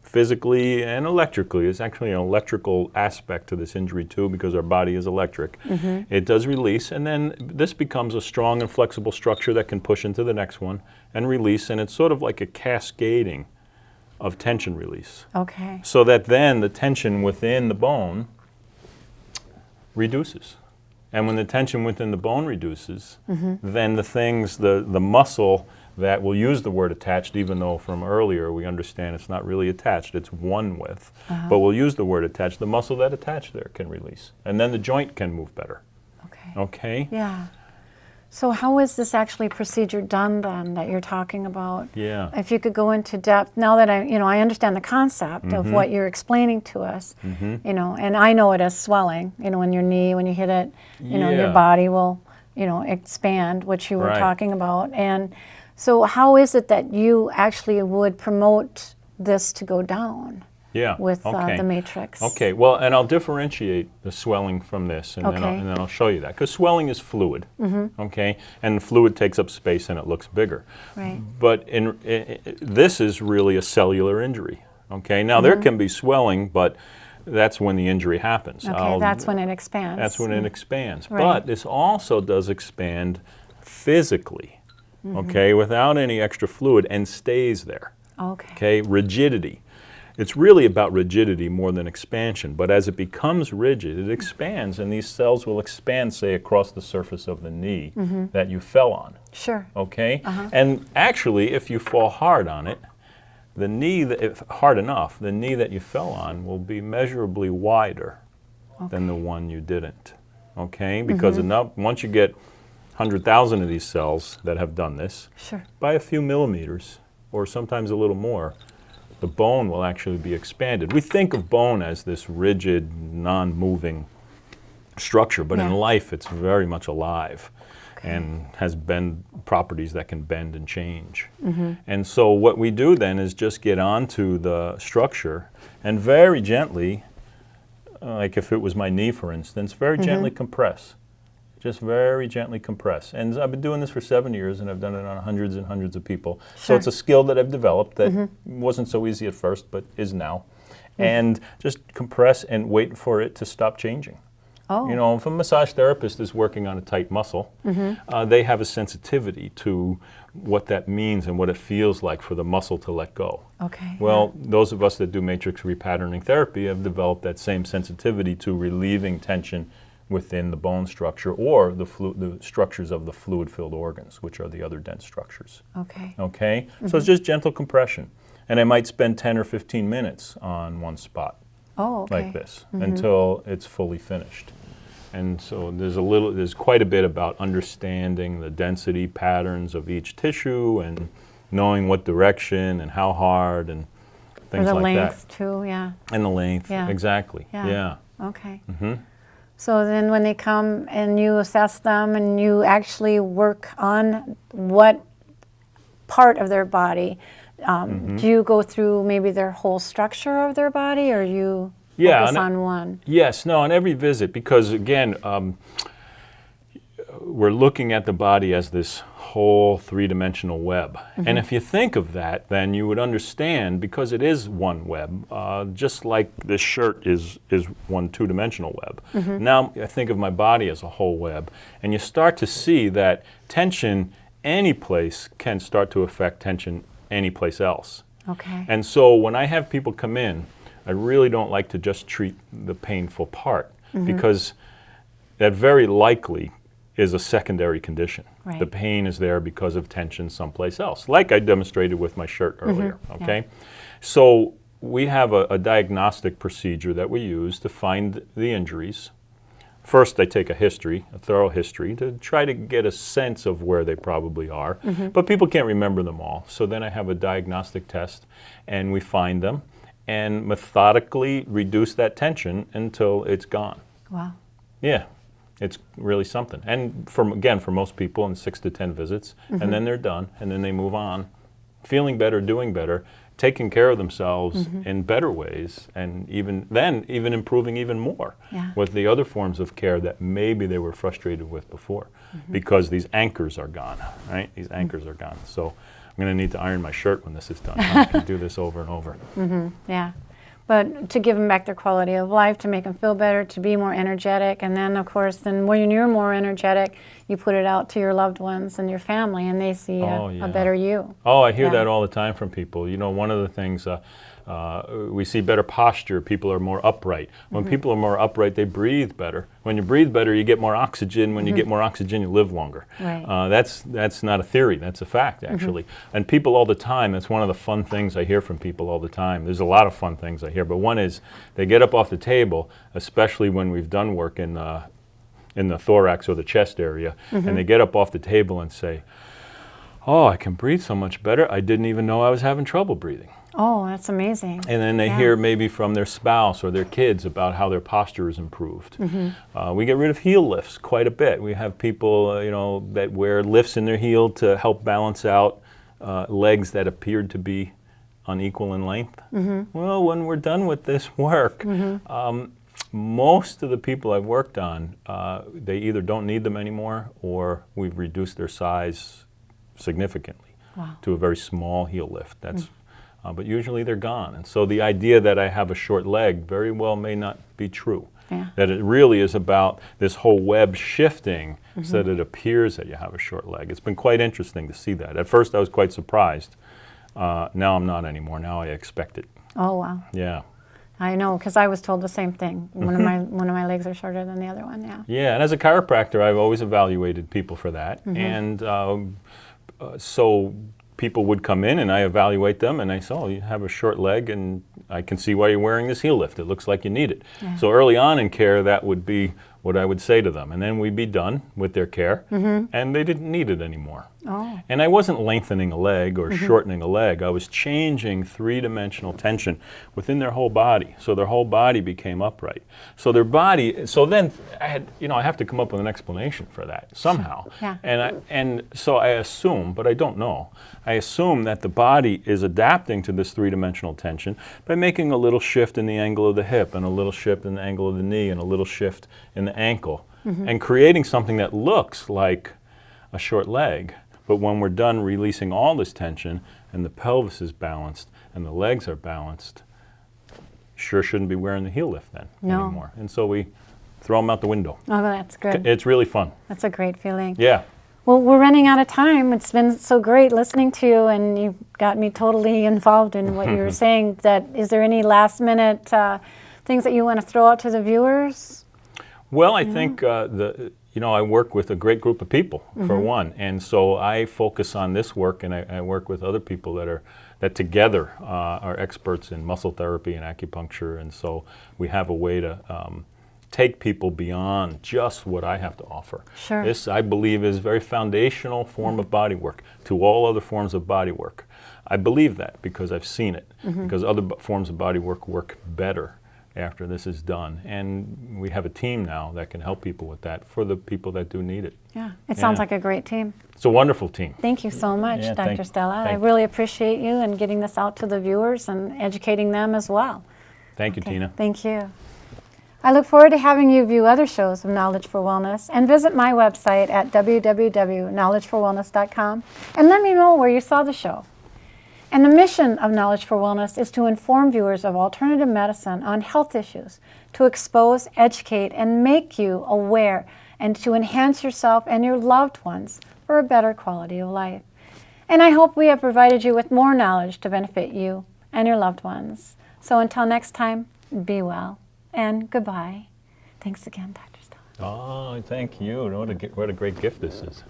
physically and electrically. It's actually an electrical aspect to this injury too, because our body is electric. It does release, and then this becomes a strong and flexible structure that can push into the next one and release, and it's sort of like a cascading of tension release. Okay. So that then the tension within the bone reduces. And when the tension within the bone reduces, then the muscle that we'll use the word attached, even though from earlier we understand it's not really attached, it's one with, but we'll use the word attached, the muscle that attached there can release. And then the joint can move better. Okay. Okay? Yeah. So how is this actually procedure done then that you're talking about? Yeah. If you could go into depth, now that I understand the concept of what you're explaining to us, and I know it as swelling, in your knee, when you hit it, your body will, expand, which you were talking about. And so how is it that you actually would promote this to go down? With the matrix. Okay, well, and I'll differentiate the swelling from this, and, then I'll show you that. Because swelling is fluid, okay? And the fluid takes up space and it looks bigger. Right. But this is really a cellular injury, okay? Now, there can be swelling, but that's when the injury happens. Okay, that's when it expands. That's when it expands. Right. But this also does expand physically, okay, without any extra fluid, and stays there. Okay, rigidity. It's really about rigidity more than expansion, but as it becomes rigid, it expands, and these cells will expand, say, across the surface of the knee that you fell on. Sure. Okay? And actually, if you fall hard on it, the knee, if hard enough, the knee that you fell on will be measurably wider than the one you didn't. Okay? Because once you get 100,000 of these cells that have done this, by a few millimeters, or sometimes a little more, the bone will actually be expanded. We think of bone as this rigid, non-moving structure, but in life it's very much alive and has bend properties that can bend and change. And so what we do then is just get onto the structure and very gently, like if it was my knee for instance, very gently compress. Just very gently compress. And I've been doing this for 7 years, and I've done it on hundreds and hundreds of people. So it's a skill that I've developed that wasn't so easy at first, but is now. And just compress and wait for it to stop changing. If a massage therapist is working on a tight muscle, they have a sensitivity to what that means and what it feels like for the muscle to let go. Well, those of us that do Matrix-Repatterning-Therapy have developed that same sensitivity to relieving tension within the bone structure or the structures of the fluid-filled organs, which are the other dense structures. Okay? So it's just gentle compression. And I might spend 10 or 15 minutes on one spot like this until it's fully finished. And so there's quite a bit about understanding the density patterns of each tissue and knowing what direction and how hard and things like that. The length too, And the length, exactly. Okay. So then when they come and you assess them and you actually work on what part of their body, do you go through maybe their whole structure of their body, or you focus on one? Yes, no, on every visit, because again, we're looking at the body as this whole three-dimensional web. And if you think of that, then you would understand, because it is one web, just like this shirt is one two-dimensional web. Now I think of my body as a whole web, and you start to see that tension any place can start to affect tension any place else. And so when I have people come in, I really don't like to just treat the painful part, because that very likely is a secondary condition. The pain is there because of tension someplace else, like I demonstrated with my shirt earlier, So we have a diagnostic procedure that we use to find the injuries. First, I take a thorough history, to try to get a sense of where they probably are. But people can't remember them all. So then I have a diagnostic test, and we find them, and methodically reduce that tension until it's gone. Wow. Yeah. It's really something. And for most people, in 6 to 10 visits, and then they're done, and then they move on, feeling better, doing better, taking care of themselves in better ways, and even improving even more with the other forms of care that maybe they were frustrated with before, because these anchors are gone, right? These anchors are gone. So going to need to iron my shirt when this is done. I can do this over and over. Yeah. But to give them back their quality of life, to make them feel better, to be more energetic, and then, of course, then when you're more energetic, you put it out to your loved ones and your family, and they see a better you. Oh, I hear that all the time from people. You know, one of the things, we see better posture. People are more upright. When people are more upright, they breathe better. When you breathe better, you get more oxygen. When you get more oxygen, you live longer. Right. That's not a theory. That's a fact, actually. And people all the time, that's one of the fun things I hear from people all the time. There's a lot of fun things I hear, but one is they get up off the table, especially when we've done work in the thorax or the chest area, and they get up off the table and say, oh, I can breathe so much better. I didn't even know I was having trouble breathing. Oh, that's amazing. And then they hear maybe from their spouse or their kids about how their posture is improved. We get rid of heel lifts quite a bit. We have people, you know, that wear lifts in their heel to help balance out legs that appeared to be unequal in length. Well, when we're done with this work, most of the people I've worked on, they either don't need them anymore or we've reduced their size significantly to a very small heel lift. That's but usually they're gone. And so the idea that I have a short leg very well may not be true. That it really is about this whole web shifting so that it appears that you have a short leg. It's been quite interesting to see that. At first I was quite surprised. Now I'm not anymore. Now I expect it. Oh, wow. Yeah. I know, because I was told the same thing. One of my legs are shorter than the other one, Yeah, and as a chiropractor, I've always evaluated people for that. And so people would come in and I evaluate them and I say, oh, you have a short leg and I can see why you're wearing this heel lift. It looks like you need it. So early on in care, that would be what I would say to them. And then we'd be done with their care and they didn't need it anymore. And I wasn't lengthening a leg or shortening a leg. I was changing three-dimensional tension within their whole body. So their whole body became upright. So their body, so then I had, you know, I have to come up with an explanation for that somehow. And so I assume, but I don't know, I assume that the body is adapting to this three-dimensional tension by making a little shift in the angle of the hip and a little shift in the angle of the knee and a little shift in the ankle and creating something that looks like a short leg. But when we're done releasing all this tension and the pelvis is balanced and the legs are balanced, sure shouldn't be wearing the heel lift then anymore. And so we throw them out the window. Oh, that's good. It's really fun. That's a great feeling. Yeah. Well, we're running out of time. It's been so great listening to you, and you got me totally involved in what you were saying. Is there any last-minute things that you want to throw out to the viewers? Well, I think you know, I work with a great group of people, for one, and so I focus on this work, and I work with other people that together are experts in muscle therapy and acupuncture, and so we have a way to take people beyond just what I have to offer. This, I believe, is a very foundational form of body work to all other forms of body work. I believe that because I've seen it, because other forms of body work better after this is done. And we have a team now that can help people with that for the people that do need it. Yeah, it sounds like a great team. It's a wonderful team. Thank you so much, Dr. Stella. I really appreciate you and getting this out to the viewers and educating them as well. Thank you, Tina. Thank you. I look forward to having you view other shows of Knowledge for Wellness and visit my website at www.knowledgeforwellness.com and let me know where you saw the show. And the mission of Knowledge for Wellness is to inform viewers of alternative medicine on health issues, to expose, educate, and make you aware, and to enhance yourself and your loved ones for a better quality of life. And I hope we have provided you with more knowledge to benefit you and your loved ones. So until next time, be well and goodbye. Thanks again, Dr. Stella. Oh, thank you. What a great gift this is.